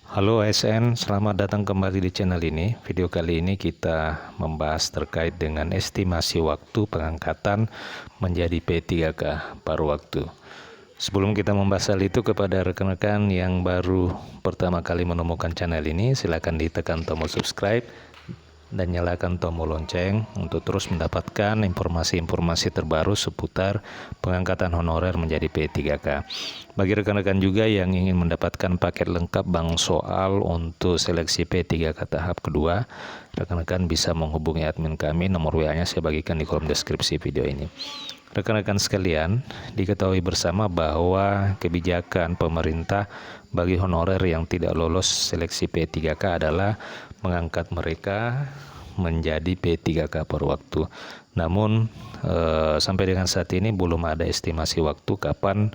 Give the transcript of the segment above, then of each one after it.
Halo ASN, selamat datang kembali di channel ini. Video kali ini kita membahas terkait dengan estimasi waktu pengangkatan menjadi P3K paruh waktu. Sebelum kita membahas hal itu, kepada rekan-rekan yang baru pertama kali menemukan channel ini, silakan ditekan tombol subscribe dan nyalakan tombol lonceng untuk terus mendapatkan informasi-informasi terbaru seputar pengangkatan honorer menjadi P3K. Bagi rekan-rekan juga yang ingin mendapatkan paket lengkap bank soal untuk seleksi P3K tahap kedua, rekan-rekan bisa menghubungi admin kami, nomor WA-nya saya bagikan di kolom deskripsi video ini. Rekan-rekan sekalian, diketahui bersama bahwa kebijakan pemerintah bagi honorer yang tidak lolos seleksi P3K adalah mengangkat mereka menjadi P3K per waktu. Namun sampai dengan saat ini belum ada estimasi waktu kapan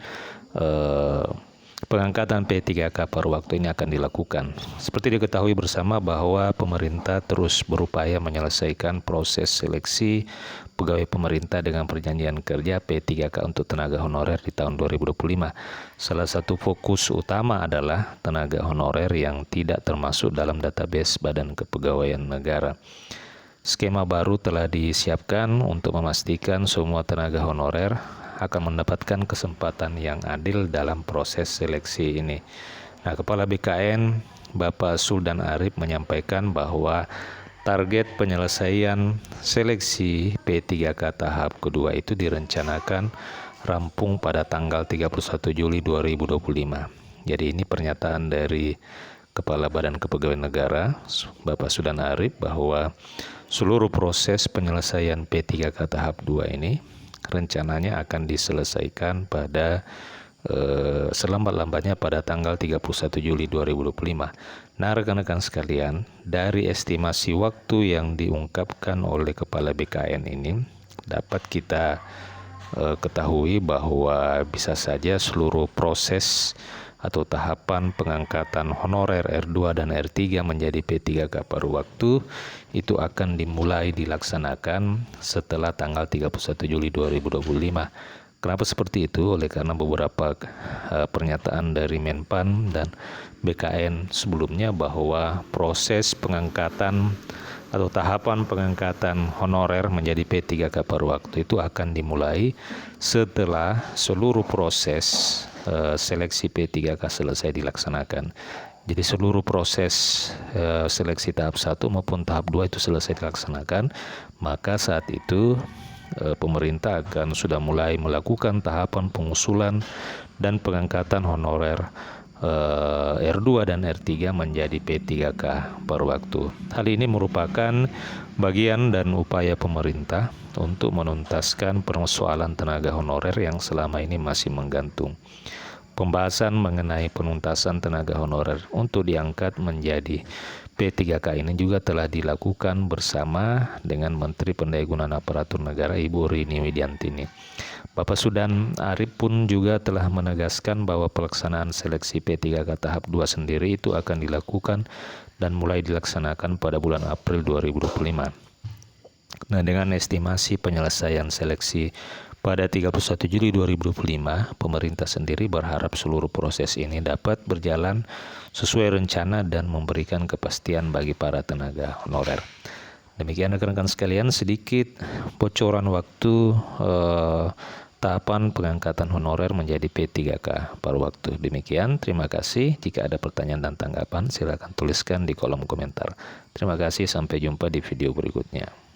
pengangkatan P3K per waktu ini akan dilakukan. Seperti diketahui bersama bahwa pemerintah terus berupaya menyelesaikan proses seleksi pegawai pemerintah dengan perjanjian kerja P3K untuk tenaga honorer di tahun 2025. Salah satu fokus utama adalah tenaga honorer yang tidak termasuk dalam database Badan Kepegawaian Negara. Skema baru telah disiapkan untuk memastikan semua tenaga honorer akan mendapatkan kesempatan yang adil dalam proses seleksi ini. Nah, Kepala BKN Bapak Suldan Arif menyampaikan bahwa target penyelesaian seleksi P3K tahap kedua itu direncanakan rampung pada tanggal 31 Juli 2025. Jadi ini pernyataan dari Kepala Badan Kepegawaian Negara Bapak Suldan Arif bahwa seluruh proses penyelesaian P3K tahap 2 ini rencananya akan diselesaikan pada selambat-lambatnya pada tanggal 31 Juli 2025. Nah, rekan-rekan sekalian, dari estimasi waktu yang diungkapkan oleh Kepala BKN ini dapat kita ketahui bahwa bisa saja seluruh proses atau tahapan pengangkatan honorer R2 dan R3 menjadi P3K paruh waktu itu akan dimulai dilaksanakan setelah tanggal 31 Juli 2025. Kenapa seperti itu? Oleh karena beberapa pernyataan dari Menpan dan BKN sebelumnya bahwa proses pengangkatan atau tahapan pengangkatan honorer menjadi P3K paruh waktu itu akan dimulai setelah seluruh proses seleksi P3K selesai dilaksanakan. Jadi seluruh proses seleksi tahap 1 maupun tahap 2 itu selesai dilaksanakan, maka saat itu pemerintah akan sudah mulai melakukan tahapan pengusulan dan pengangkatan honorer R2 dan R3 menjadi P3K paruh waktu. Hal ini merupakan bagian dan upaya pemerintah untuk menuntaskan persoalan tenaga honorer yang selama ini masih menggantung. Pembahasan mengenai penuntasan tenaga honorer untuk diangkat menjadi P3K ini juga telah dilakukan bersama dengan Menteri Pendayagunaan Aparatur Negara Ibu Rini Widiantini. Bapak Suldan Arif pun juga telah menegaskan bahwa pelaksanaan seleksi P3K tahap 2 sendiri itu akan dilakukan dan mulai dilaksanakan pada bulan April 2025. Nah, dengan estimasi penyelesaian seleksi pada 31 Juli 2025, pemerintah sendiri berharap seluruh proses ini dapat berjalan sesuai rencana dan memberikan kepastian bagi para tenaga honorer. Demikian rekan-rekan sekalian, sedikit bocoran waktu tahapan pengangkatan honorer menjadi P3K paruh waktu. Demikian, terima kasih. Jika ada pertanyaan dan tanggapan, silakan tuliskan di kolom komentar. Terima kasih, sampai jumpa di video berikutnya.